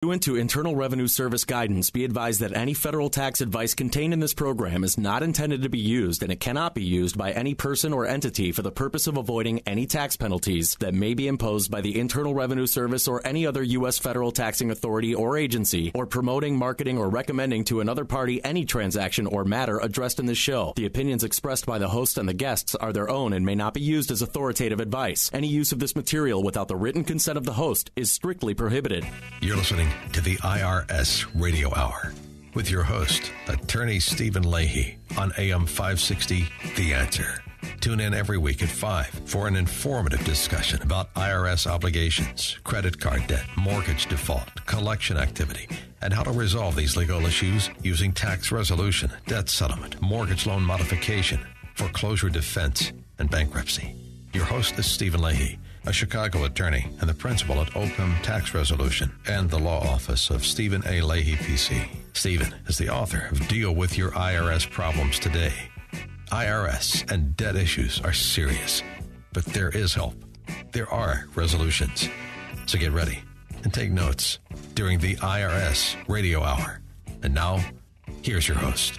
Pursuant to Internal Revenue Service guidance, be advised that any federal tax advice contained in this program is not intended to be used, and it cannot be used by any person or entity for the purpose of avoiding any tax penalties that may be imposed by the Internal Revenue Service or any other U.S. federal taxing authority or agency, or promoting, marketing, or recommending to another party any transaction or matter addressed in this show. The opinions expressed by the host and the guests are their own and may not be used as authoritative advice. Any use of this material without the written consent of the host is strictly prohibited. You're listening to the IRS Radio Hour with your host, Attorney Stephen Leahy, on AM 560, The Answer. Tune in every week at 5 for an informative discussion about IRS obligations, credit card debt, mortgage default, collection activity, and how to resolve these legal issues using tax resolution, debt settlement, mortgage loan modification, foreclosure defense, and bankruptcy. Your host is Stephen Leahy, a Chicago attorney and the principal at Oakham Tax Resolution and the law office of Stephen A. Leahy, P.C. Stephen is the author of Deal with Your IRS Problems Today. IRS and debt issues are serious, but there is help. There are resolutions. So get ready and take notes during the IRS Radio Hour. And now, here's your host,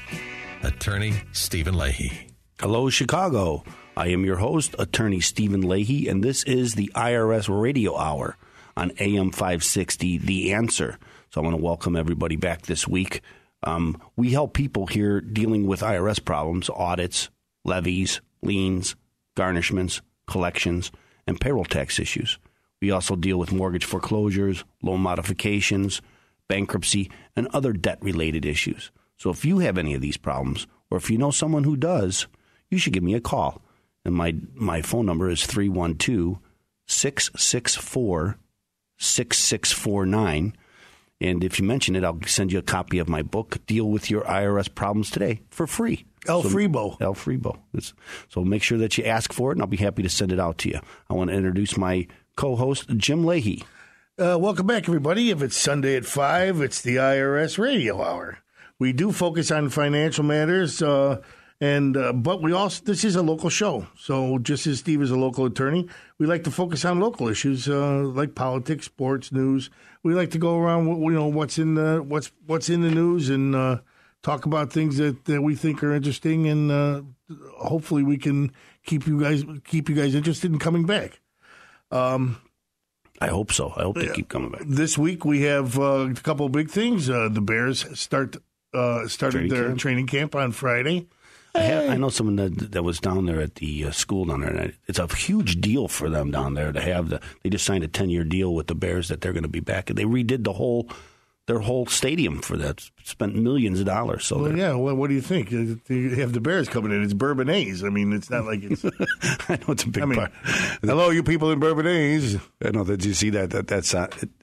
Attorney Stephen Leahy. Hello, Chicago. I am your host, Attorney Stephen Leahy, and this is the IRS Radio Hour on AM 560, The Answer. So I want to welcome everybody back this week. We help people here dealing with IRS problems, audits, levies, liens, garnishments, collections, and payroll tax issues. We also deal with mortgage foreclosures, loan modifications, bankruptcy, and other debt-related issues. So if you have any of these problems, or if you know someone who does, you should give me a call. And my phone number is 312-664-6649. And if you mention it, I'll send you a copy of my book, Deal with Your IRS Problems Today, for free. El Freebo. So make sure that you ask for it, and I'll be happy to send it out to you. I want to introduce my co-host, Jim Leahy. Welcome back, everybody. If it's Sunday at 5, it's the IRS Radio Hour. We do focus on financial matters, but we also, this is a local show. So just as Steve is a local attorney, we like to focus on local issues like politics, sports, news. We like to go around, what's in the news and talk about things that we think are interesting, and hopefully we can keep you guys interested in coming back. I hope so. I hope they keep coming back. This week we have a couple of big things. The Bears started their training camp on Friday. I know someone that was down there at the school down there, and it's a huge deal for them down there to have they just signed a 10-year deal with the Bears that they're going to be back, and they redid their whole stadium for that, spent millions of dollars. So what do you think? You have the Bears coming in. It's Bourbonnais. I mean, it's not like it's. I know it's a big part. Hello, you people in Bourbonnais. I know. Did you see that? That's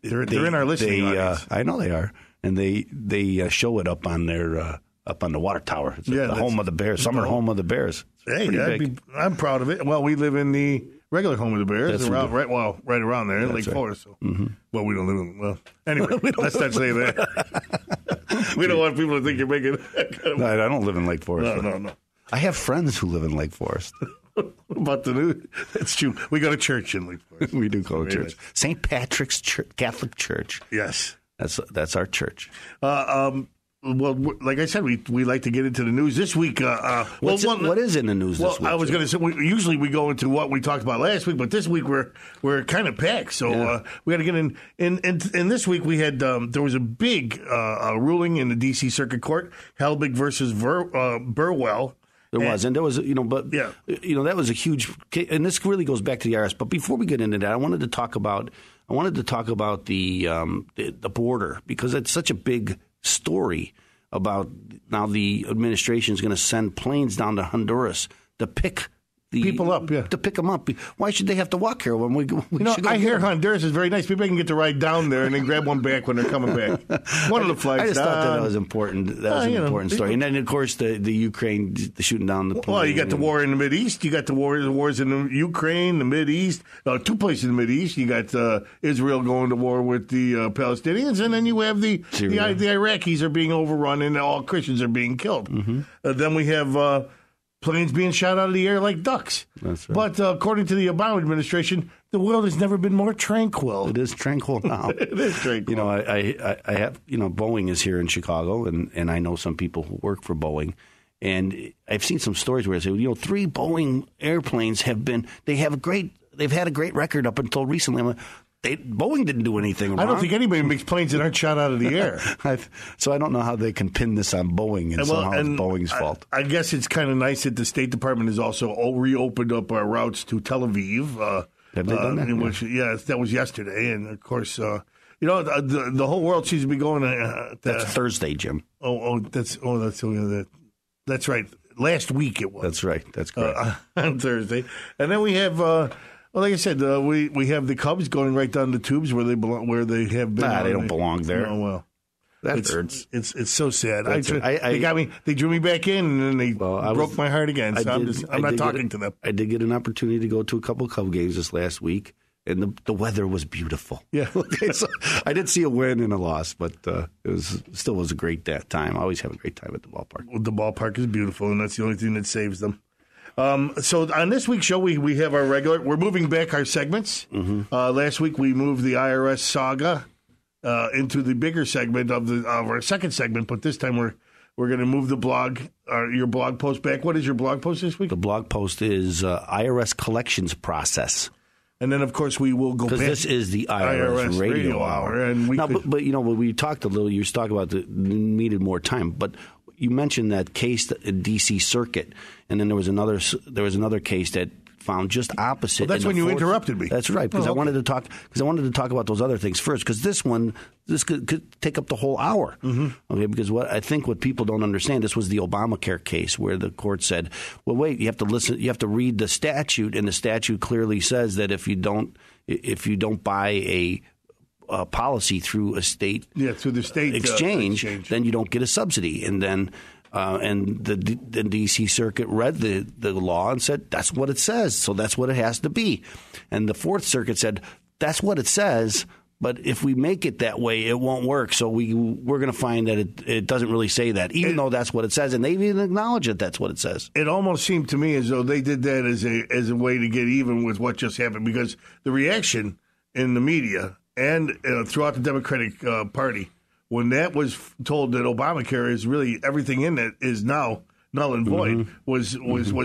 they're in our listening audience. I know they are, and they show it up on their. Up on the water tower. It's the home of the Bears, summer home of the Bears. Hey, I'm proud of it. Well, we live in the regular home of the Bears, right around there in Lake Forest. So. Mm-hmm. Well, we don't live in. Well, anyway, let's not say that. We don't want people to think you're making. No, I don't live in Lake Forest. No. I have friends who live in Lake Forest. About the news? That's true. We go to church in Lake Forest. We do go to church. St. Patrick's Church, Catholic Church. Yes, that's our church. Well, like I said, we like to get into the news this week. What is in the news this week? I was going to say, usually we go into what we talked about last week, but this week we're kind of packed, so we got to get in. And this week we had there was a big ruling in the D.C. Circuit Court, Helbig versus Burwell. There was, that was a huge, and this really goes back to the IRS. But before we get into that, I wanted to talk about the border, because it's such a big story about now the administration is going to send planes down to Honduras to pick the people up, to pick them up. Why should they have to walk here when we I hear Honduras is very nice. People can get to ride down there and then grab one back when they're coming back. One of the flights. I just thought that was important. That was an important story. And then, of course, the Ukraine, the shooting down the plane. Well, you got the war in the Mideast. You got the wars in the Ukraine, the Mideast. Two places in the Mideast. You got Israel going to war with the Palestinians, and then you have the Iraqis are being overrun and all Christians are being killed. Mm-hmm. Then we have planes being shot out of the air like ducks. That's right. But according to the Obama administration, the world has never been more tranquil. It is tranquil now. It is tranquil. You know, I have, Boeing is here in Chicago, and I know some people who work for Boeing. And I've seen some stories where they say, 3 Boeing airplanes they've had a great record up until recently. I'm like, Boeing didn't do anything wrong. I don't think anybody makes planes that aren't shot out of the air. So I don't know how they can pin this on Boeing, and somehow it's Boeing's fault. I guess it's kind of nice that the State Department has also reopened up our routes to Tel Aviv. Have they done that? That was yesterday. And, of course, the whole world seems to be going That's Thursday, Jim. That's right. Last week it was. That's right. That's correct. On Thursday. And then we have, like I said, we have the Cubs going right down the tubes where they belong, where they have been. They don't belong there. No, well. That hurts. It's so sad. They got me. They drew me back in, and then they broke my heart again. So I'm not talking to them. I did get an opportunity to go to a couple of Cub games this last week, and the weather was beautiful. Yeah. So I did see a win and a loss, but it still was a great time. I always have a great time at the ballpark. Well, the ballpark is beautiful, and that's the only thing that saves them. So on this week's show, we have our regular. We're moving back our segments. Mm-hmm. Last week we moved the IRS saga into the bigger segment of our second segment, but this time we're going to move the your blog post back. What is your blog post this week? The blog post is IRS Collections Process. And then, of course, we will go back. Because this is the IRS Radio Hour. And but we talked a little, you was talking about needed more time, but you mentioned that case in D.C. Circuit, and then there was another case that found just opposite. Well, that's when you interrupted me. That's right, because I wanted to talk about those other things first, because this could take up the whole hour. Mm-hmm. Okay, because what people don't understand, this was the Obamacare case where the court said, well, wait, you have to read the statute, and the statute clearly says that if you don't buy a policy through a state through the state exchange, then you don't get a subsidy, and then. And the D.C. Circuit read the law and said, that's what it says, so that's what it has to be. And the Fourth Circuit said, that's what it says, but if we make it that way, it won't work. So we're going to find that it doesn't really say that, even though that's what it says. And they even acknowledge that that's what it says. It almost seemed to me as though they did that as a way to get even with what just happened, because the reaction in the media and throughout the Democratic Party, when that was told that Obamacare is really everything in it is now null and void, was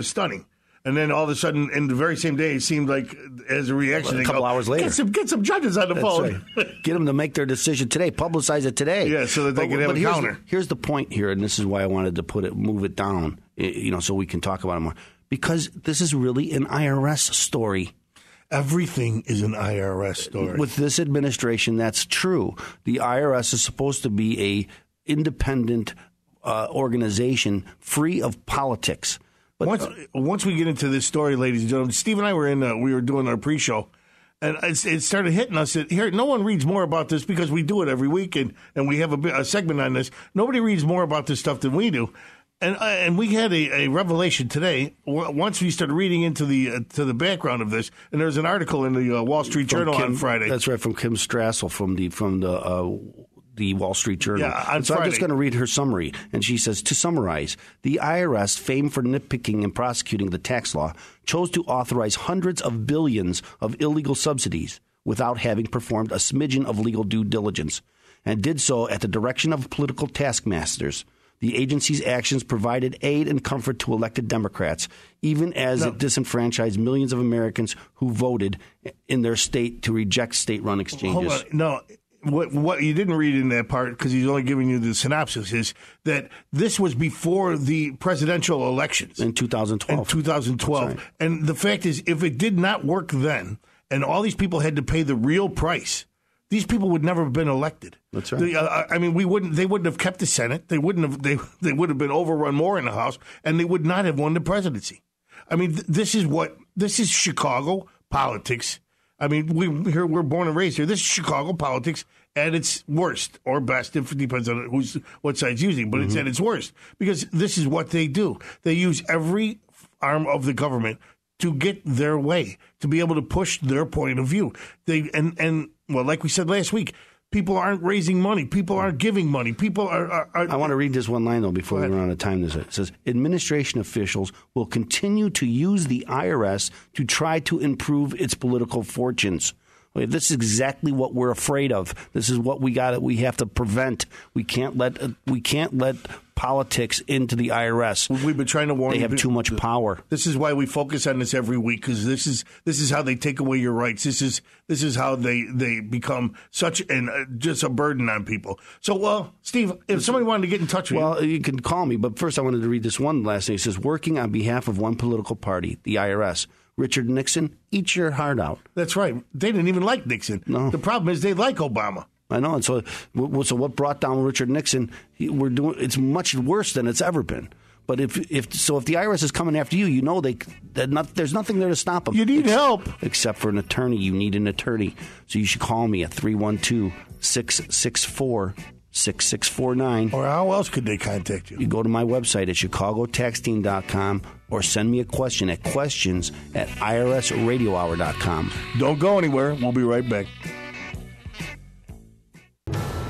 stunning. And then all of a sudden, in the very same day, it seemed like as a reaction, a couple hours later, get some judges on the phone, right. Get them to make their decision today, publicize it today, so that they can have a counter. Here's the point here, and this is why I wanted to move it down, so we can talk about it more, because this is really an IRS story. Everything is an IRS story. With this administration, that's true. The IRS is supposed to be a independent organization free of politics. But once we get into this story, ladies and gentlemen, Steve and I we were doing our pre-show, and it started hitting us that here, no one reads more about this, because we do it every week, and we have a segment on this. Nobody reads more about this stuff than we do. And we had a revelation today once we started reading into the background of this, and there's an article in the Wall Street Journal on Friday. That's right, from Kim Strassel from the Wall Street Journal. Yeah, on so Friday. I'm just going to read her summary, and she says, to summarize, the IRS, famed for nitpicking and prosecuting the tax law, chose to authorize hundreds of billions of illegal subsidies without having performed a smidgen of legal due diligence, and did so at the direction of political taskmasters. The agency's actions provided aid and comfort to elected Democrats, even as it disenfranchised millions of Americans who voted in their state to reject state-run exchanges. Hold on. No, what you didn't read in that part, because he's only giving you the synopsis, is that this was before the presidential elections. In 2012. In 2012. Right. And the fact is, if it did not work then, and all these people had to pay the real price, these people would never have been elected. That's right. They wouldn't have kept the Senate. They would have been overrun more in the House, and they would not have won the presidency. I mean, this is Chicago politics. I mean, we're born and raised here. This is Chicago politics at its worst, or best, if it depends on what side's using. But it's at its worst, because this is what they do. They use every arm of the government to get their way, to be able to push their point of view. Well, like we said last week, People aren't raising money. People aren't giving money. People are I want to read this one line, though, before we run out of time. It says, administration officials will continue to use the IRS to try to improve its political fortunes. Okay, this is exactly what we're afraid of. This is what we have to prevent. We can't let politics into the IRS. We've been trying to warn you. They have too much power. This is why we focus on this every week, because this is how they take away your rights. This is how they become such just a burden on people. So, Steve, if somebody wanted to get in touch with you. Well, you can call me, but first I wanted to read this one last thing. It says, working on behalf of one political party, the IRS, Richard Nixon, eat your heart out. That's right. They didn't even like Nixon. No. The problem is they like Obama. I know. And so what brought down Richard Nixon, it's much worse than it's ever been. But if the IRS is coming after you, you know there's nothing there to stop them. You need help. Except for an attorney. You need an attorney. So you should call me at 312-664-6649. Or how else could they contact you? You go to my website at chicagotaxteam.com or send me a question at questions@irsradiohour.com. Don't go anywhere. We'll be right back.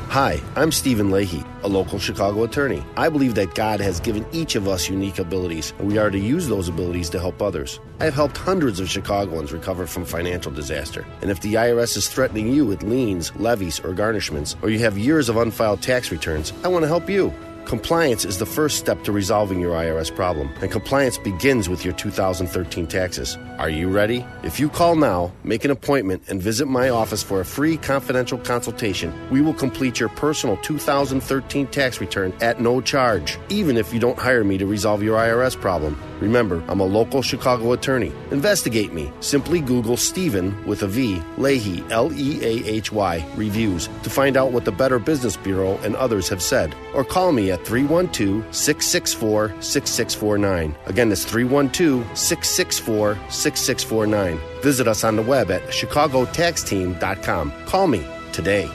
Hi, I'm Stephen Leahy, a local Chicago attorney. I believe that God has given each of us unique abilities, and we are to use those abilities to help others. I have helped hundreds of Chicagoans recover from financial disaster. And if the IRS is threatening you with liens, levies, or garnishments, or you have years of unfiled tax returns, I want to help you. Compliance is the first step to resolving your IRS problem, and compliance begins with your 2013 taxes. Are you ready? If you call now, make an appointment, and visit my office for a free confidential consultation, we will complete your personal 2013 tax return at no charge, even if you don't hire me to resolve your IRS problem. Remember, I'm a local Chicago attorney. Investigate me. Simply Google Stephen with a V, Leahy, Leahy, reviews to find out what the Better Business Bureau and others have said. Or call me at 312-664-6649. Again, that's 312-664-6649. Visit us on the web at chicagotaxteam.com. Call me today.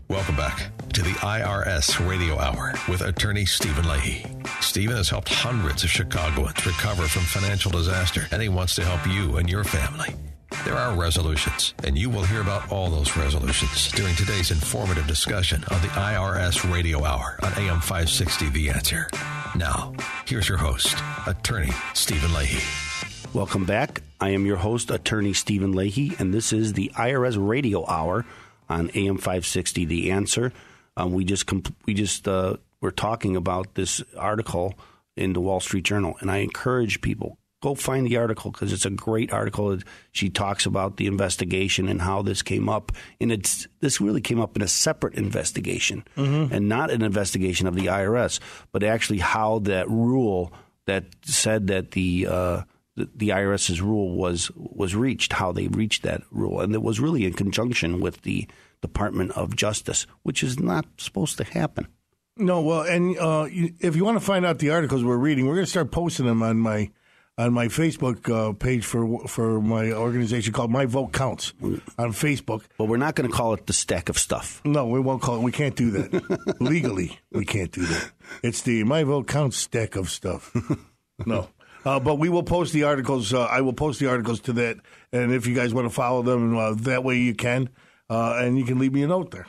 Welcome back to the IRS Radio Hour with attorney Stephen Leahy. Stephen has helped hundreds of Chicagoans recover from financial disaster, and he wants to help you and your family. There are resolutions, and you will hear about all those resolutions during today's informative discussion on the IRS Radio Hour on AM 560 The Answer. Now, here's your host, attorney Stephen Leahy. Welcome back. I am your host, attorney Stephen Leahy, and this is the IRS Radio Hour on AM 560 The Answer. We're talking about this article in the Wall Street Journal, and I encourage people, go find the article because it's a great article. She talks about the investigation and how this came up. And this really came up in a separate investigation and not an investigation of the IRS, but actually how that rule that said that the IRS's rule was reached, how they reached that rule. And it was really in conjunction with the Department of Justice, which is not supposed to happen. No, well, and if you want to find out the articles we're reading, we're going to start posting them on my Facebook page for my organization called My Vote Counts on Facebook. But we're not going to call it the stack of stuff. No, we won't call it. We can't do that. Legally, we can't do that. It's the My Vote Counts stack of stuff. No. But we will post the articles. I will post the articles to that. And if you guys want to follow them, that way you can. And you can leave me a note there.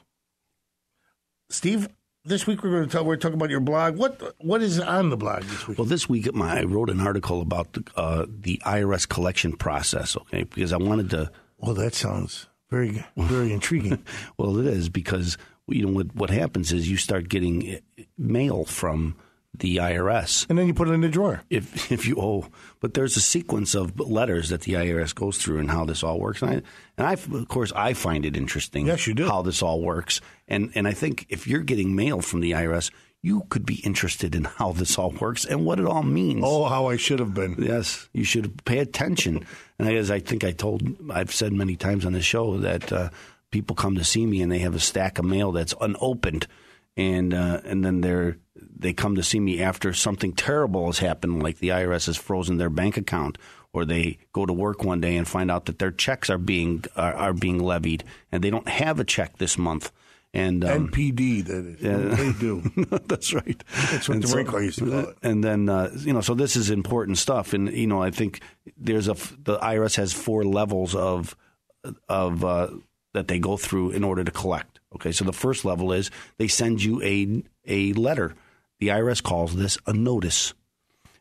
Steve? This week we're talking about your blog. What is on the blog this week? Well, this week I wrote an article about the IRS collection process. Okay, because I wanted to. Well, that sounds very very intriguing. Well, it is because what happens is you start getting mail from the IRS, and then you put it in the drawer. If you owe, but there's a sequence of letters that the IRS goes through and how this all works. And of course I find it interesting. Yes, you do. How this all works, and I think if you're getting mail from the IRS, you could be interested in how this all works and what it all means. Oh, how I should have been. Yes, you should pay attention. And as I think I've said many times on the show that people come to see me and they have a stack of mail that's unopened, and then they come to see me after something terrible has happened, like the IRS has frozen their bank account, or they go to work one day and find out that their checks are being levied, and they don't have a check this month. And NPD, that is. Yeah. They do. That's right. That's what the Marine Corps used to call it. And then, so this is important stuff. And, I think the IRS has 4 levels of that they go through in order to collect. Okay, so the first level is they send you a letter. The IRS calls this a notice.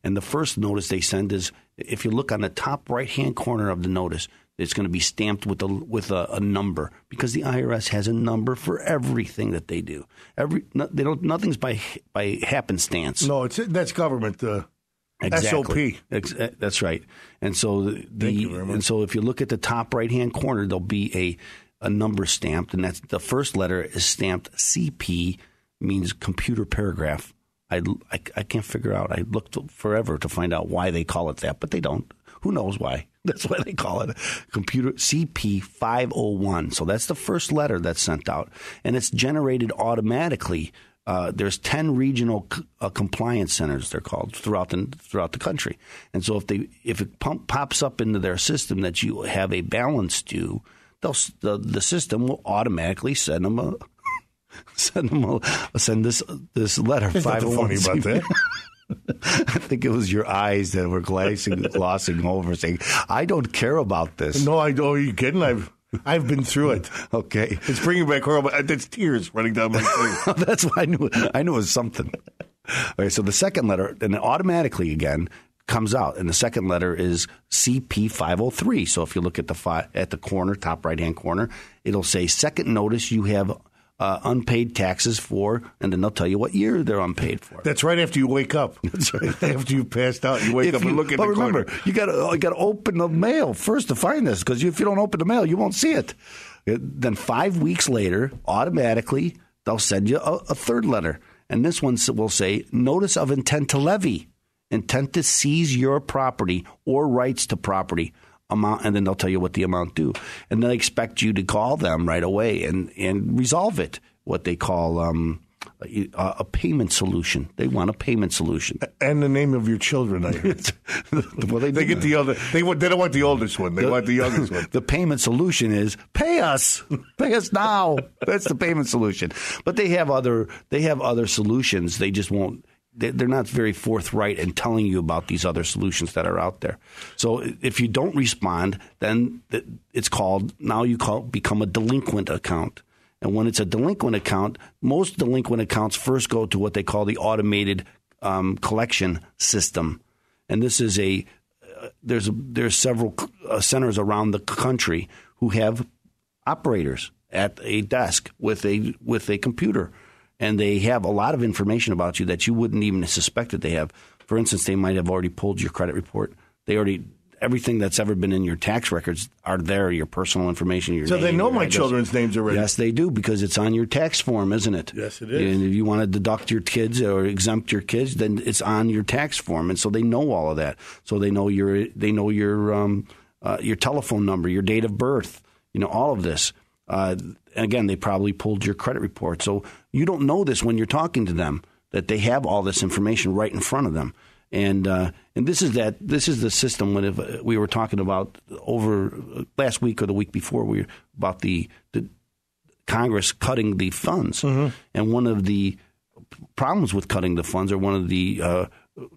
And the first notice they send is, if you look on the top right-hand corner of the notice, it's going to be stamped with a number, because the IRS has a number for everything that they do. Nothing's by happenstance. No, that's government. Exactly. SOP. That's right. And so if you look at the top right-hand corner, there'll be a number stamped, and that's the first letter is stamped CP, means computer paragraph. I can't figure out. I looked forever to find out why they call it that, but they don't. Who knows why? That's why they call it computer CP 501. So that's the first letter that's sent out, and it's generated automatically. There's 10 regional compliance centers, they're called, throughout the country. And so if it pops up into their system that you have a balance due, the system will automatically send this letter. There's nothing funny about that. I think it was your eyes that were glossing over, saying, "I don't care about this." No, I don't. Are you kidding? I've been through it. Okay, it's bringing back horrible. That's tears running down my face. That's why I knew it was something. Okay, so the second letter, and it automatically again comes out, and the second letter is CP 503. So if you look at the corner, top right hand corner, it'll say second notice you have unpaid taxes for, and then they'll tell you what year they're unpaid for. That's right after you wake up. That's right. After you've passed out, you wake up and look at the corner. But remember, you got to open the mail first to find this, because if you don't open the mail, you won't see it. Then 5 weeks later, automatically, they'll send you a third letter. And this one will say, notice of intent to levy, intent to seize your property or rights to property. Amount, and then they'll tell you what the amount due, and they expect you to call them right away and resolve it. What they call a payment solution. They want a payment solution, and the name of your children. I heard. Well, they get the other. They don't want the oldest one. They want the youngest one. The payment solution is pay us now. That's the payment solution. But they have other solutions. They just won't. They're not very forthright in telling you about these other solutions that are out there. So if you don't respond, then it's become a delinquent account. And when it's a delinquent account, most delinquent accounts first go to what they call the automated collection system. And this is there's several centers around the country who have operators at a desk with a computer. And they have a lot of information about you that you wouldn't even suspect that they have. For instance, they might have already pulled your credit report. Everything that's ever been in your tax records are there, your personal information. So they know my children's names already? Yes, they do, because it's on your tax form, isn't it? Yes, it is. And if you want to deduct your kids or exempt your kids, then it's on your tax form. And so they know all of that. So they know your telephone number, your date of birth, all of this. Again, they probably pulled your credit report. So you don't know this when you're talking to them, that they have all this information right in front of them. And this is the system when we were talking about over last week or the week before about the Congress cutting the funds. Mm-hmm. And one of the problems with cutting the funds, or one of the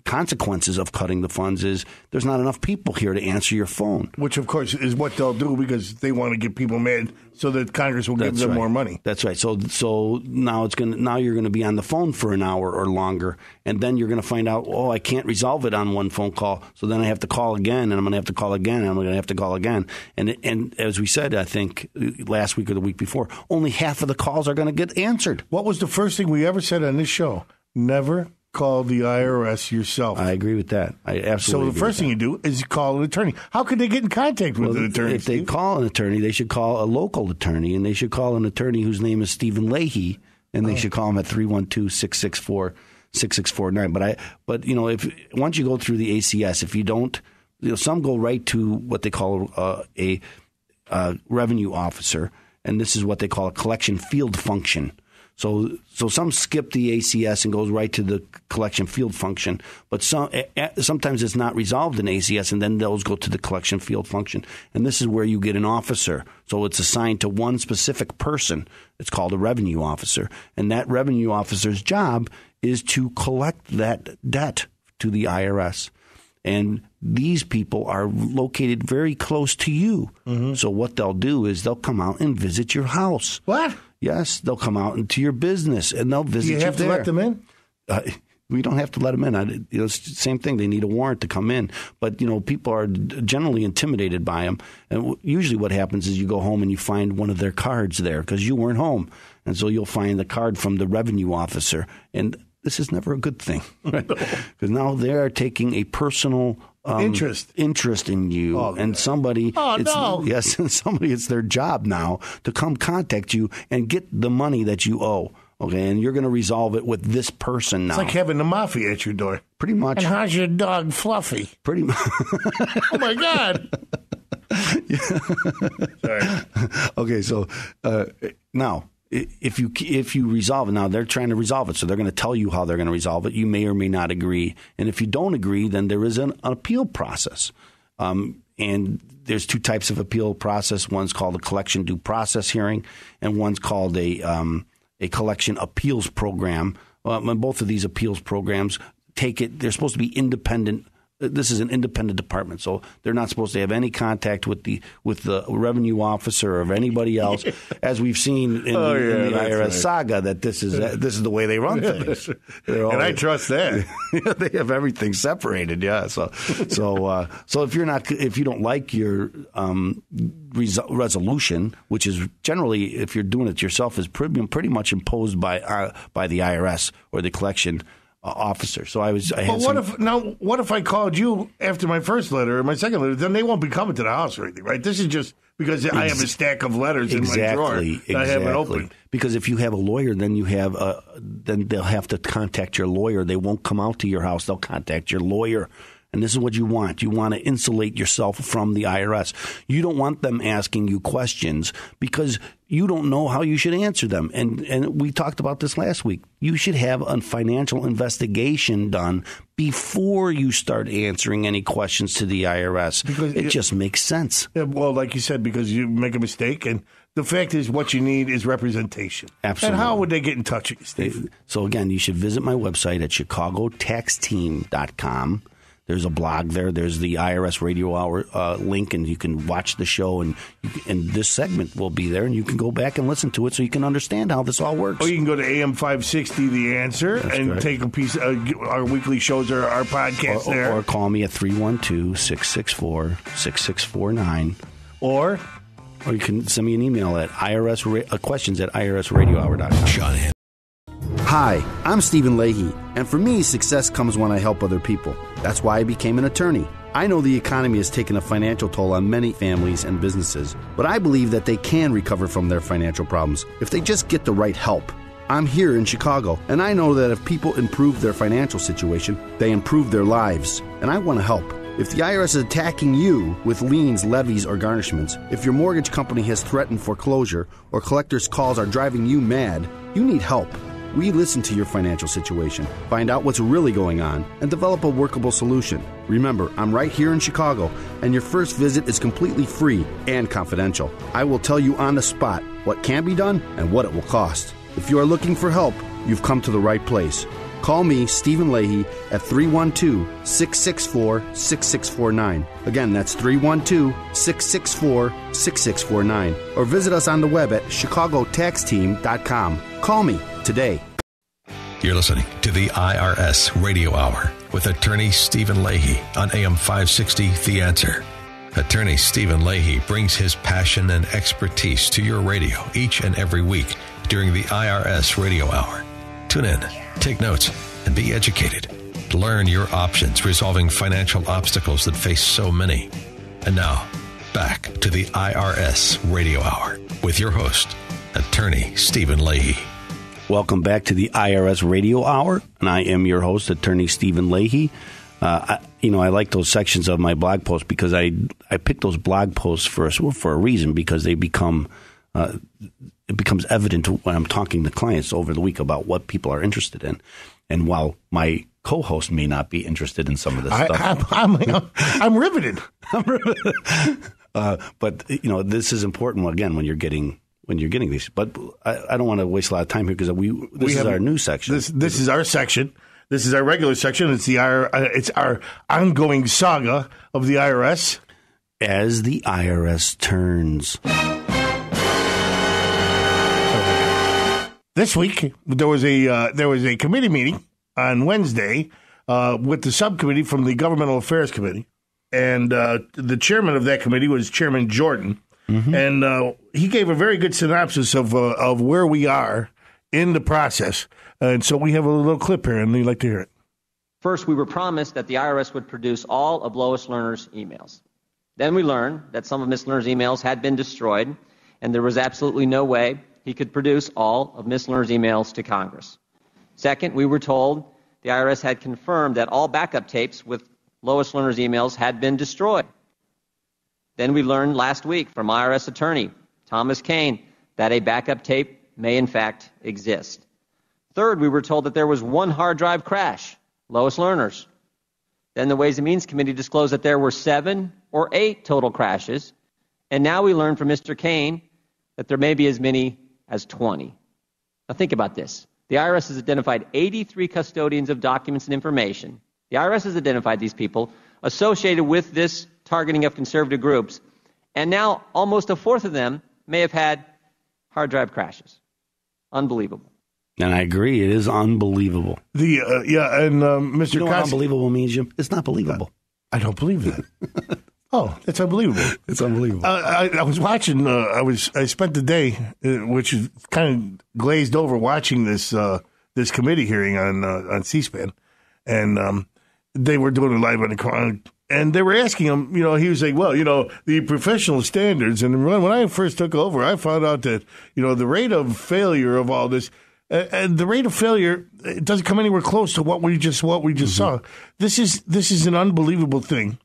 consequences of cutting the funds, is there's not enough people here to answer your phone. Which, of course, is what they'll do, because they want to get people mad so that Congress will give them more money. That's right. So now you're going to be on the phone for an hour or longer, and then you're going to find out, I can't resolve it on one phone call, so then I have to call again, and I'm going to have to call again, and I'm going to have to call again. And as we said, I think last week or the week before, only half of the calls are going to get answered. What was the first thing we ever said on this show? Never call the IRS yourself. I agree with that. I absolutely So the first thing you do is you call an attorney. How could they get in contact with an attorney? If they call an attorney, they should call a local attorney, and they should call an attorney whose name is Stephen Leahy, and they should call him at 312-664-6649. But if once you go through the ACS, if you don't, some go right to what they call a revenue officer, and this is what they call a collection field function. So some skip the ACS and goes right to the collection field function, but sometimes it's not resolved in ACS, and then those go to the collection field function. And this is where you get an officer. So it's assigned to one specific person. It's called a revenue officer. And that revenue officer's job is to collect that debt to the IRS. And these people are located very close to you. Mm-hmm. So what they'll do is they'll come out and visit your house. What? Yes, they'll come out into your business and they'll visit you there. Do you have to let them in? We don't have to let them in. It's the same thing. They need a warrant to come in. But, people are generally intimidated by them. And usually what happens is you go home and you find one of their cards there because you weren't home. And so you'll find the card from the revenue officer. And this is never a good thing. Because now they are taking a personal interest in you. And somebody, it's their job now to come contact you and get the money that you owe. Okay, and you're going to resolve it with this person now. It's like having the mafia at your door. Pretty much. And how's your dog, Fluffy? Pretty much. Oh, my God. Sorry. Okay, so now, if you resolve it, now they're trying to resolve it, so they're going to tell you how they're going to resolve it. You may or may not agree. And if you don't agree, then there is an appeal process. And there's two types of appeal process. One's called a collection due process hearing, and one's called a collection appeals program. And both of these appeals programs they're supposed to be independent. This is an independent department, so they're not supposed to have any contact with the revenue officer or anybody else, as we've seen in the IRS saga. That this is the way they run things, and I trust that. They have everything separated. Yeah, so if you don't like your resolution, which is generally, if you're doing it yourself, is pretty much imposed by the IRS or the collection officer. So what if I called you after my first letter or my second letter? Then they won't be coming to the house or anything, right? This is just because I have a stack of letters in my drawer that I haven't opened. Because if you have a lawyer, then then they'll have to contact your lawyer. They won't come out to your house. They'll contact your lawyer. And this is what you want. You want to insulate yourself from the IRS. You don't want them asking you questions because you don't know how you should answer them. And we talked about this last week. You should have a financial investigation done before you start answering any questions to the IRS. Because it just makes sense. Yeah, well, like you said, because you make a mistake. And the fact is what you need is representation. Absolutely. And how would they get in touch with you, Steve? So, again, you should visit my website at chicagotaxteam.com. There's a blog there. There's the IRS Radio Hour link, and you can watch the show, and this segment will be there, and you can go back and listen to it so you can understand how this all works. Or you can go to AM 560, The Answer, take a piece of our weekly shows or our podcast there. Or call me at 312-664-6649. Or you can send me an email at questions at irsradiohour.com. John. Hi, I'm Stephen Leahy, and for me, success comes when I help other people. That's why I became an attorney. I know the economy has taken a financial toll on many families and businesses, but I believe that they can recover from their financial problems if they just get the right help. I'm here in Chicago, and I know that if people improve their financial situation, they improve their lives, and I want to help. If the IRS is attacking you with liens, levies, or garnishments, if your mortgage company has threatened foreclosure, or collectors' calls are driving you mad, you need help. We listen to your financial situation, find out what's really going on, and develop a workable solution. Remember, I'm right here in Chicago, and your first visit is completely free and confidential. I will tell you on the spot what can be done and what it will cost. If you are looking for help, you've come to the right place. Call me, Stephen Leahy, at 312-664-6649. Again, that's 312-664-6649. Or visit us on the web at chicagotaxteam.com. Call me today. You're listening to the IRS Radio Hour with attorney Stephen Leahy on AM 560, The Answer. Attorney Stephen Leahy brings his passion and expertise to your radio each and every week during the IRS Radio Hour. Tune in, take notes, and be educated. Learn your options resolving financial obstacles that face so many. And now, back to the IRS Radio Hour with your host, attorney Stephen Leahy. Welcome back to the IRS Radio Hour, and I am your host, attorney Stephen Leahy. I like those sections of my blog post because I picked those blog posts for a reason, because they become it becomes evident when I'm talking to clients over the week about what people are interested in. And while my co-host may not be interested in some of this stuff, I'm riveted. But this is important again when you're getting these. But I don't want to waste a lot of time here because this is our new section. This is our section. This is our regular section. It's it's our ongoing saga of the IRS. As the IRS turns. This week, there was a committee meeting on Wednesday with the subcommittee from the Governmental Affairs Committee. And the chairman of that committee was Chairman Jordan. Mm-hmm. And he gave a very good synopsis of where we are in the process. And so we have a little clip here, and we'd like to hear it. First, we were promised that the IRS would produce all of Lois Lerner's emails. Then we learned that some of Ms. Lerner's emails had been destroyed, and there was absolutely no way he could produce all of Ms. Lerner's emails to Congress. Second, we were told the IRS had confirmed that all backup tapes with Lois Lerner's emails had been destroyed. Then we learned last week from IRS attorney Thomas Kane that a backup tape may in fact exist. Third, we were told that there was one hard drive crash, Lois Lerner's. Then the Ways and Means Committee disclosed that there were 7 or 8 total crashes. And now we learned from Mr. Kane that there may be as many as 20. Now think about this. The IRS has identified 83 custodians of documents and information. The IRS has identified these people associated with this targeting of conservative groups. And now almost a fourth of them may have had hard drive crashes. Unbelievable. And I agree, it is unbelievable. Mr. You know what unbelievable means, Jim? It's not believable. I don't believe that. Oh, that's unbelievable. It's unbelievable. I was watching. I spent the day, which is kind of glazed over, watching this committee hearing on C-SPAN, and they were doing it live on the car. And they were asking him, he was like, well, the professional standards. And when I first took over, I found out that, the rate of failure of all this, and the rate of failure, it doesn't come anywhere close to what we just saw. This is an unbelievable thing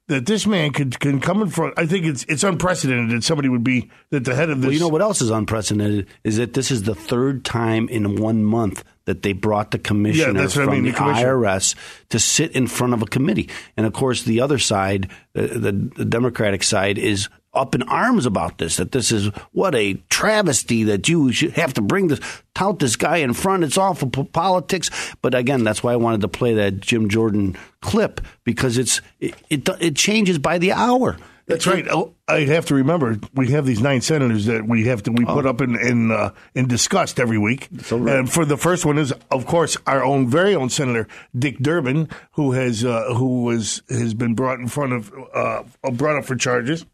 that this man can come in front. I think it's unprecedented that somebody would be at the head of this. Well, you know what else is unprecedented is that this is the third time in 1 month that they brought the commissioner from the IRS to sit in front of a committee. And, of course, the other side, the Democratic side, is up in arms about this, that this is what a travesty that you should have to tout this guy in front. It's all for politics. But, again, that's why I wanted to play that Jim Jordan clip, because it changes by the hour. That's right. I have to remember we have these 9 senators that we put up in disgust every week. So right. And for the first one is, of course, our own very own Senator Dick Durbin, who has been brought up for charges.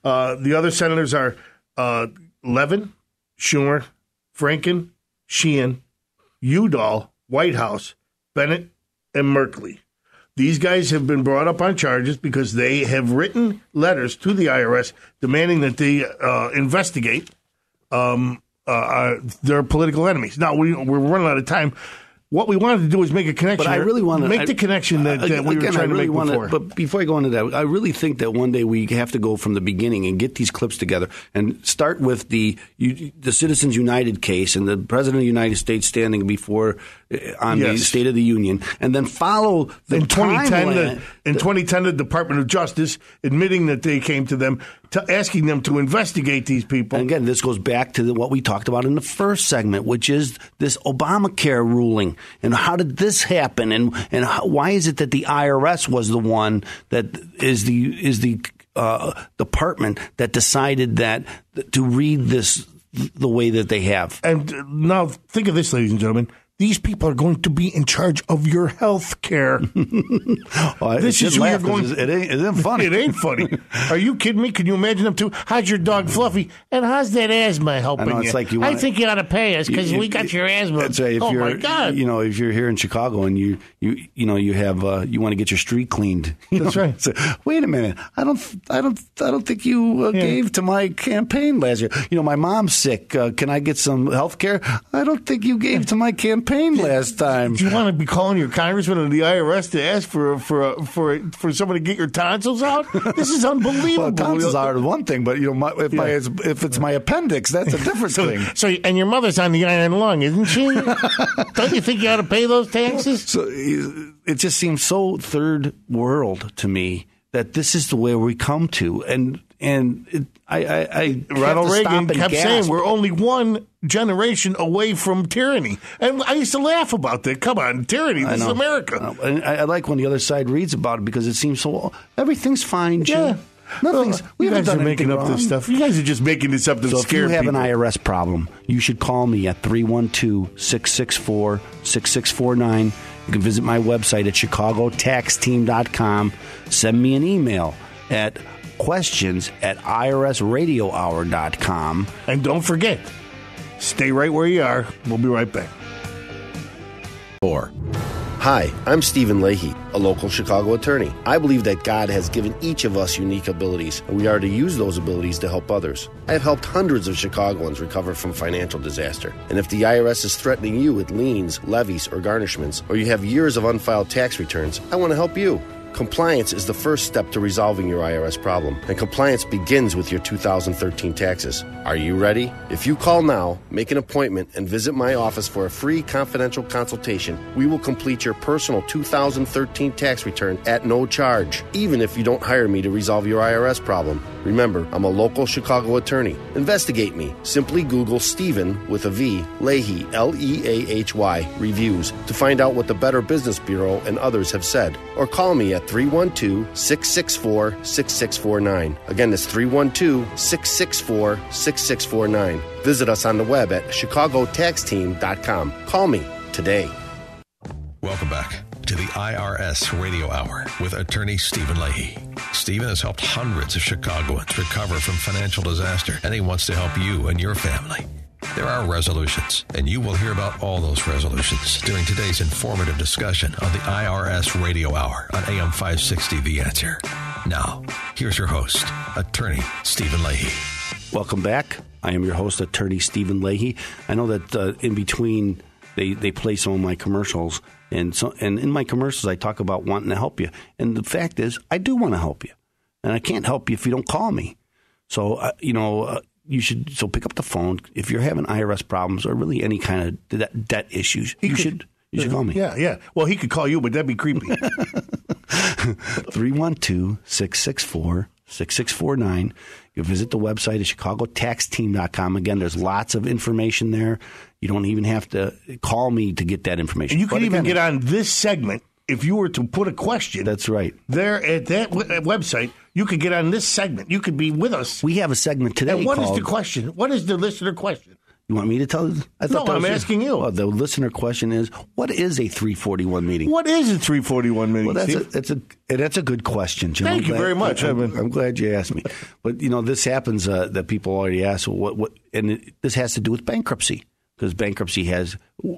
The other senators are Levin, Schumer, Franken, Sheehan, Udall, Whitehouse, Bennett, and Merkley. These guys have been brought up on charges because they have written letters to the IRS demanding that they investigate their political enemies. Now, we're running out of time. What we wanted to do is make a connection. But I really want to make the connection that we were trying to make before. But before I go into that, I really think that one day we have to go from the beginning and get these clips together and start with the Citizens United case and the President of the United States standing before on the State of the Union, and then follow the timeline. In 2010, the Department of Justice admitting that they came to them, asking them to investigate these people. And again, this goes back to what we talked about in the first segment, which is this Obamacare ruling. And how did this happen? And why is it that the IRS was the one that is the department that decided that to read this the way that they have? And now think of this, ladies and gentlemen. These people are going to be in charge of your health care. This is who you're going. It ain't funny. It ain't funny. Are you kidding me? Can you imagine them too? How's your dog Fluffy? And how's that asthma helping you? Like I think you ought to pay us because we got your asthma. That's right. My God! If you're here in Chicago and you want to get your street cleaned. That's right. So, wait a minute. I don't think you gave to my campaign last year. My mom's sick. Can I get some health care? I don't think you gave to my campaign last time. Do you want to be calling your congressman or the IRS to ask for someone to get your tonsils out? This is unbelievable. Well, tonsils are one thing, but if it's my appendix, that's a different thing. So, and your mother's on the iron lung, isn't she? Don't you think you ought to pay those taxes? So it just seems so third world to me that this is the way we come to, and Ronald Reagan kept saying we're only one generation away from tyranny. And I used to laugh about that. Come on, tyranny, this is America. And I like when the other side reads about it because it seems so, everything's fine, Jim. Nothing's. You guys are done making up this stuff. You guys are just making this up to So scare if you have people. an IRS problem, you should call me at 312-664-6649. You can visit my website at chicagotaxteam.com. Send me an email at questions@irsradiohour.com. And don't forget, stay right where you are. We'll be right back. 4. Hi, I'm Stephen Leahy, a local Chicago attorney. I believe that God has given each of us unique abilities, and we are to use those abilities to help others. I have helped hundreds of Chicagoans recover from financial disaster. And if the IRS is threatening you with liens, levies, or garnishments, or you have years of unfiled tax returns, I want to help you. Compliance is the first step to resolving your IRS problem, and compliance begins with your 2013 taxes. Are you ready? If you call now, make an appointment, and visit my office for a free confidential consultation, we will complete your personal 2013 tax return at no charge, even if you don't hire me to resolve your IRS problem. Remember, I'm a local Chicago attorney. Investigate me. Simply Google Stephen with a V, Leahy, Leahy, reviews to find out what the Better Business Bureau and others have said. Or call me at 312-664-6649. Again, that's 312-664-6649. Visit us on the web at chicagotaxteam.com. Call me today. Welcome back to the IRS Radio Hour with attorney Stephen Leahy. Stephen has helped hundreds of Chicagoans recover from financial disaster, and he wants to help you and your family. There are resolutions, and you will hear about all those resolutions during today's informative discussion on the IRS Radio Hour on AM 560 The Answer. Now, here's your host, attorney Stephen Leahy. Welcome back. I am your host, attorney Stephen Leahy. I know that in between they play some of my commercials, and in my commercials I talk about wanting to help you. And the fact is, I do want to help you, and I can't help you if you don't call me. So you should pick up the phone if you're having IRS problems or really any kind of debt issues. You should call me. Yeah. Well, he could call you, but that'd be creepy. 312-664-6649. You visit the website at chicagotaxteam.com. Again, there's lots of information there. You don't even have to call me to get that information. And you can even get on this segment if you were to put a question. That's right. There at that website, you could get on this segment. You could be with us. We have a segment today. And what is the question? What is the listener question? You want me to tell you? I'm asking you. Well, the listener question is, what is a 341 meeting? What is a 341 meeting? Well, that's a good question, Jim. Thank you very much. I'm glad you asked me. But, this happens that people already ask, this has to do with bankruptcy. Because bankruptcy has,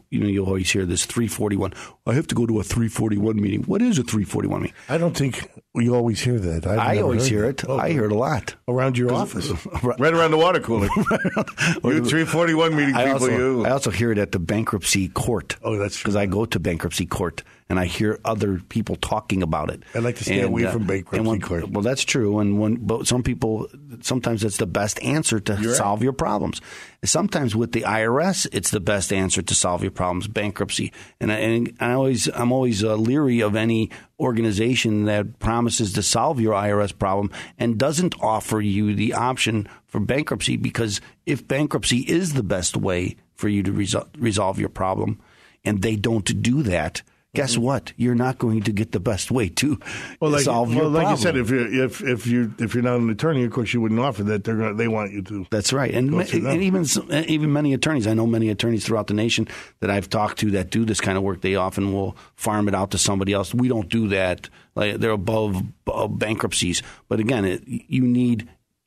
you always hear this 341. I have to go to a 341 meeting. What is a 341 meeting? I don't think we always hear that. I always hear it. I hear it a lot. Around your office. Right around the water cooler. You 341 meeting people. I also hear it at the bankruptcy court. Oh, that's true. Because I go to bankruptcy court and I hear other people talking about it. I like to stay away from bankruptcy court. Well, that's true. But some people, sometimes it's the best answer to solve your problems. Sometimes with the IRS, it's the best answer to solve your problems, bankruptcy. And I'm always leery of any organization that promises to solve your IRS problem and doesn't offer you the option for bankruptcy, because if bankruptcy is the best way for you to resolve your problem and they don't do that, guess what? You're not going to get the best way to solve your problem. Like you said, if you're not an attorney, of course you wouldn't offer that. They want you to. That's right, and even many attorneys. I know many attorneys throughout the nation that I've talked to that do this kind of work. They often will farm it out to somebody else. We don't do that. Like, they're above bankruptcies. But again,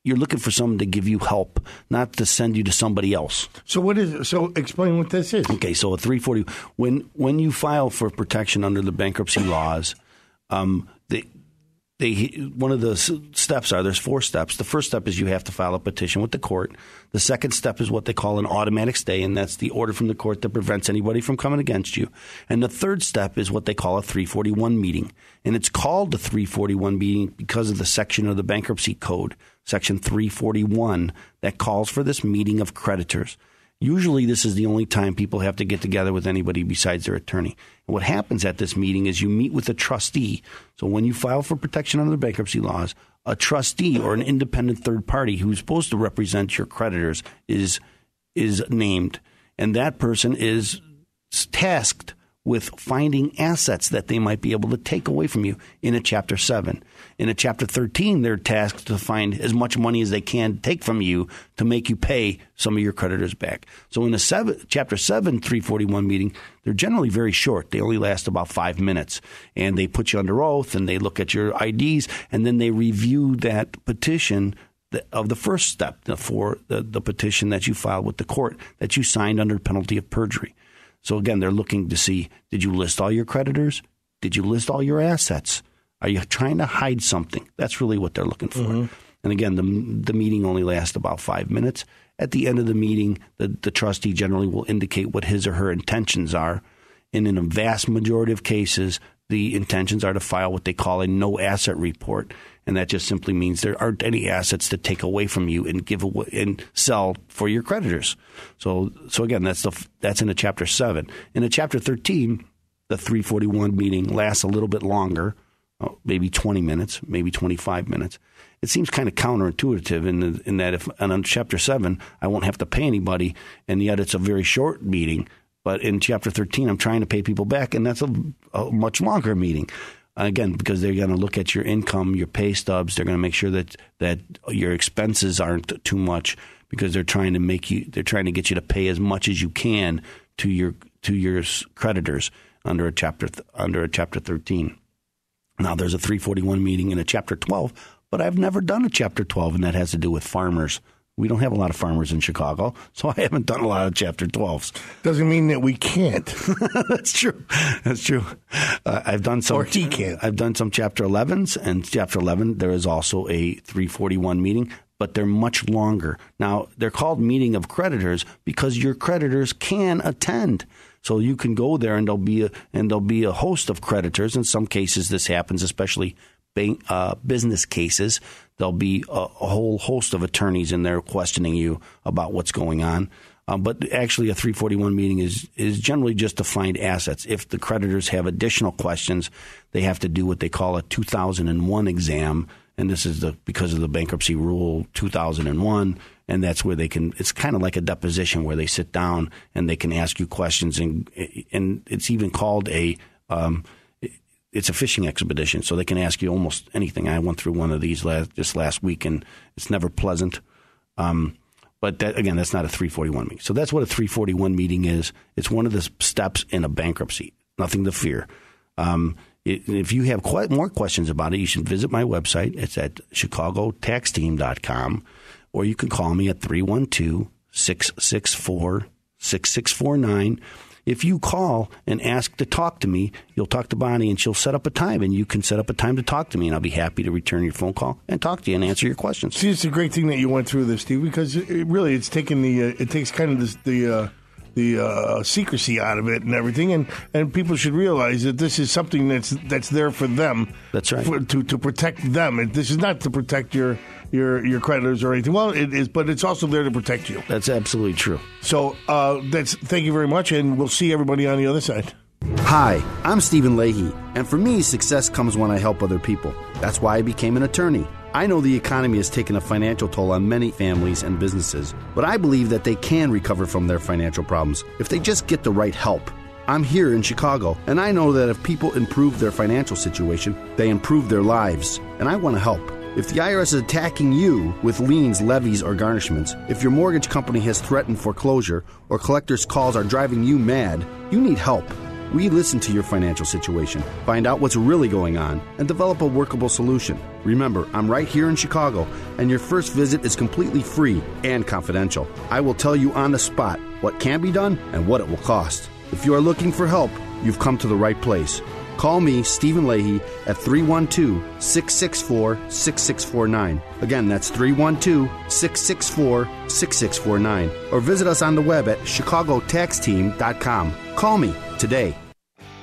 you're looking for someone to give you help, not to send you to somebody else. So explain what this is. Okay, so a 340, when you file for protection under the bankruptcy laws, one of the steps there's 4 steps. The first step is you have to file a petition with the court. The second step is what they call an automatic stay, and that's the order from the court that prevents anybody from coming against you. And the third step is what they call a 341 meeting. And it's called the 341 meeting because of the section of the bankruptcy code, Section 341, that calls for this meeting of creditors. Usually this is the only time people have to get together with anybody besides their attorney. And what happens at this meeting is you meet with a trustee. So when you file for protection under the bankruptcy laws, a trustee or an independent third party who's supposed to represent your creditors is named. And that person is tasked with finding assets that they might be able to take away from you in a Chapter 7. In a Chapter 13, they're tasked to find as much money as they can take from you to make you pay some of your creditors back. So in a Chapter 7 341 meeting, they're generally very short. They only last about 5 minutes. And they put you under oath, and they look at your IDs, and then they review that petition of the first step for the petition that you filed with the court that you signed under penalty of perjury. So again, they're looking to see, did you list all your creditors? Did you list all your assets? Are you trying to hide something? That's really what they're looking for. Mm-hmm. And again, the meeting only lasts about 5 minutes. At the end of the meeting, the trustee generally will indicate what his or her intentions are. And in a vast majority of cases, the intentions are to file what they call a no asset report. And that just simply means there aren't any assets to take away from you and give away and sell for your creditors. So again, that's in a Chapter 7. In a Chapter 13, the 341 meeting lasts a little bit longer, maybe 20 minutes, maybe 25 minutes. It seems kind of counterintuitive in that if on Chapter 7, I won't have to pay anybody, and yet it's a very short meeting. But in Chapter 13, I'm trying to pay people back, and that's a much longer meeting. Again, because they're going to look at your income, your pay stubs. They're going to make sure that your expenses aren't too much, because they're trying to get you to pay as much as you can to your creditors under a Chapter 13. Now, there's a 341 meeting in a Chapter 12, but I've never done a Chapter 12, and that has to do with farmers. We don't have a lot of farmers in Chicago, so I haven't done a lot of Chapter 12s. Doesn't mean that we can't. That's true. I've done some. Or he can't. I've done some Chapter 11s, and Chapter 11 there is also a 341 meeting, but they're much longer. Now, they're called meeting of creditors because your creditors can attend. So you can go there, and there'll be a host of creditors. In some cases, this happens, especially business cases. There'll be a whole host of attorneys in there questioning you about what's going on. But actually, a 341 meeting is generally just to find assets. If the creditors have additional questions, they have to do what they call a 2001 exam. And this is because of the bankruptcy rule 2001. And that's where it's kind of like a deposition where they sit down and they can ask you questions. And it's even called it's a fishing expedition, so they can ask you almost anything. I went through one of these just last week, and it's never pleasant. But that's not a 341 meeting. So that's what a 341 meeting is. It's one of the steps in a bankruptcy. Nothing to fear. If you have more questions about it, you should visit my website. It's at chicagotaxteam.com, or you can call me at 312-664-6649. If you call and ask to talk to me, you'll talk to Bonnie, and she'll set up a time, and you can set up a time to talk to me, and I'll be happy to return your phone call and talk to you and answer your questions. See, it's a great thing that you went through this, Steve, because it takes kind of the secrecy out of it and everything, and people should realize that this is something that's there for them. That's right. To protect them. This is not to protect your creditors or anything. Well, it is, but it's also there to protect you. That's absolutely true. So thank you very much, and we'll see everybody on the other side. Hi, I'm Stephen Leahy, and for me, success comes when I help other people. That's why I became an attorney. I know the economy has taken a financial toll on many families and businesses, but I believe that they can recover from their financial problems if they just get the right help. I'm here in Chicago, and I know that if people improve their financial situation, they improve their lives, and I want to help. If the IRS is attacking you with liens, levies, or garnishments, if your mortgage company has threatened foreclosure, or collectors' calls are driving you mad, you need help. We listen to your financial situation, find out what's really going on, and develop a workable solution. Remember, I'm right here in Chicago, and your first visit is completely free and confidential. I will tell you on the spot what can be done and what it will cost. If you are looking for help, you've come to the right place. Call me, Stephen Leahy, at 312-664-6649. Again, that's 312-664-6649. Or visit us on the web at chicagotaxteam.com. Call me today.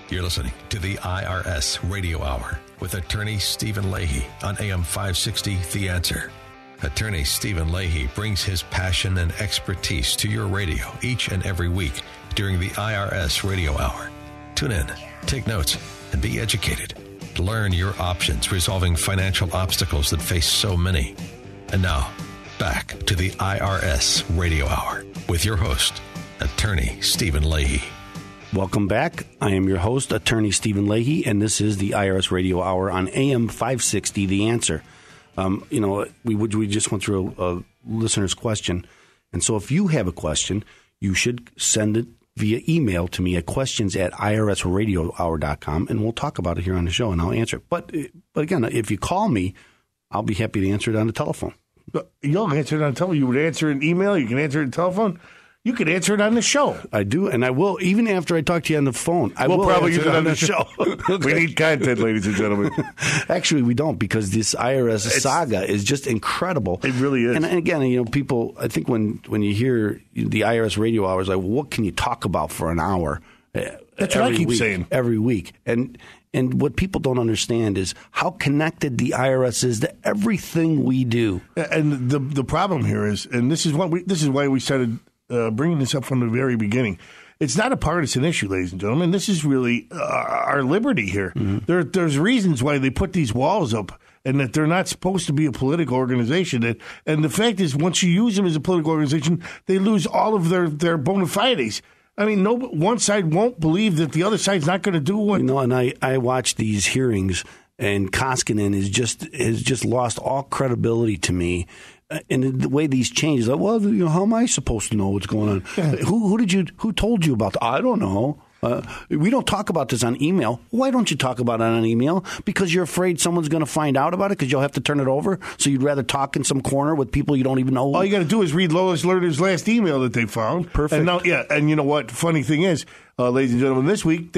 You're listening to the IRS Radio Hour with attorney Stephen Leahy on AM 560, The Answer. Attorney Stephen Leahy brings his passion and expertise to your radio each and every week during the IRS Radio Hour. Tune in, take notes, and be educated. Learn your options resolving financial obstacles that face so many. And now, back to the IRS Radio Hour with your host, attorney Stephen Leahy. Welcome back. I am your host, Attorney Stephen Leahy, and this is the IRS Radio Hour on AM 560, The Answer. We just went through a listener's question, and so if you have a question, you should send it via email to me at questions@irsradiohour.com, and we'll talk about it here on the show, and I'll answer it. But again, if you call me, I'll be happy to answer it on the telephone. You'll answer it on the telephone. You would answer an email. You can answer it on the telephone. You could answer it on the show. I do, and I will, even after I talk to you on the phone. We'll probably use it on the show. We need content, ladies and gentlemen. Actually, we don't, because this IRS saga is just incredible. It really is. And again, people, I think when you hear the IRS Radio Hour, it's like, well, what can you talk about for an hour? That's what I keep saying. Every week. And what people don't understand is how connected the IRS is to everything we do. And the problem here is, and this is why we started bringing this up from the very beginning. It's not a partisan issue, ladies and gentlemen. This is really our liberty here. Mm-hmm. There's reasons why they put these walls up, and that they're not supposed to be a political organization. And the fact is, once you use them as a political organization, they lose all of their bona fides. I mean, one side won't believe that the other side's not going to do what. And I watch these hearings, and Koskinen has just lost all credibility to me. And the way these changes, like, well, how am I supposed to know what's going on? Yeah. Who told you about that? I don't know. We don't talk about this on email. Why don't you talk about it on email? Because you're afraid someone's going to find out about it because you'll have to turn it over. So you'd rather talk in some corner with people you don't even know. All you got to do is read Lois Lerner's last email that they found. Perfect. And you know what? Funny thing is, ladies and gentlemen, this week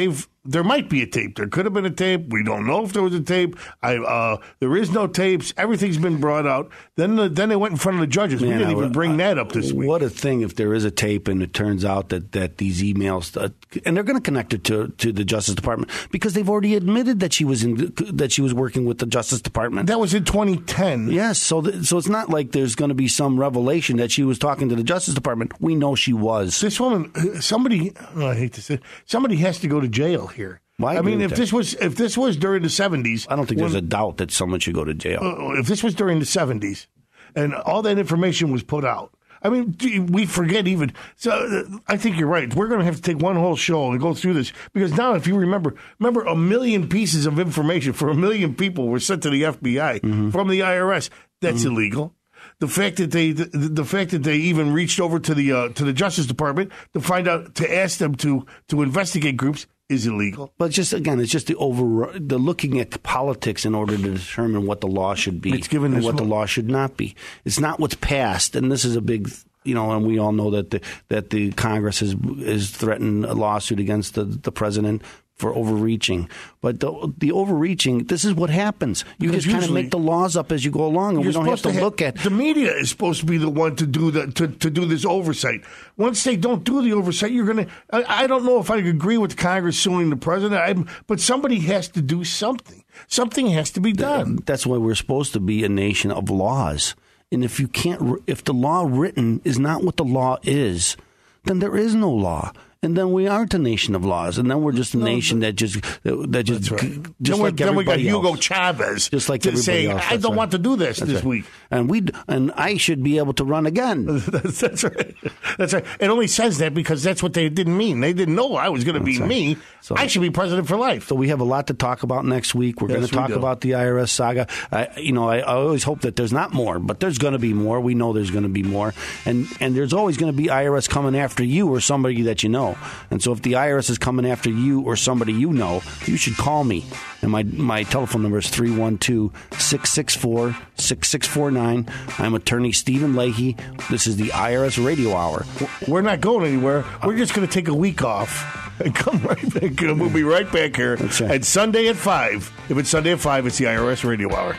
there might be a tape. There could have been a tape. We don't know if there was a tape. There is no tapes. Everything's been brought out. Then they went in front of the judges. We didn't even bring that up this week. What a thing if there is a tape and it turns out that these emails, and they're going to connect it to the Justice Department because they've already admitted that she was working with the Justice Department. That was in 2010. Yes, so it's not like there's going to be some revelation that she was talking to the Justice Department. We know she was. This woman, I hate to say it, somebody has to go to jail here. Well, I mean, if this was during the 70s, I don't think there's a doubt that someone should go to jail. If this was during the 70s, and all that information was put out, I mean, we forget even. So I think you're right. We're going to have to take one whole show and go through this because now, if you remember, 1 million pieces of information for 1 million people were sent to the FBI from the IRS. That's illegal. The fact that they even reached over to the Justice Department to find out, to ask them to investigate groups is illegal. But it's just the looking at politics in order to determine what the law should be and what the law should not be. It's not what's passed, and this is a big. And we all know that the Congress is threatened a lawsuit against the president for overreaching. But the overreaching, this is what happens. You just kind of make the laws up as you go along, and we don't have to look at. The media is supposed to be the one to do to do this oversight. Once they don't do the oversight, you're going to. I don't know if I agree with Congress suing the president, but somebody has to do something. Something has to be done. That's why we're supposed to be a nation of laws. And if the law written is not what the law is, then there is no law. And then we aren't a nation of laws, and then we're just a nation that just right. just like everybody else. Then we got Hugo Chavez just like everybody saying, else. I don't want to do this week. And I should be able to run again. That's right. That's right. It only says that because that's what they didn't mean. They didn't know I was going to be me. So, I should be president for life. So we have a lot to talk about next week. We're going to talk about the IRS saga. I always hope that there's not more, but there's going to be more. We know there's going to be more. And there's always going to be IRS coming after you or somebody that you know. And so if the IRS is coming after you or somebody you know, you should call me. And my telephone number is 312-664-6649. I'm Attorney Stephen Leahy. This is the IRS Radio Hour. We're not going anywhere. We're just going to take a week off and come right back. We'll be right back here. That's right. And Sunday at 5. If it's Sunday at 5, it's the IRS Radio Hour.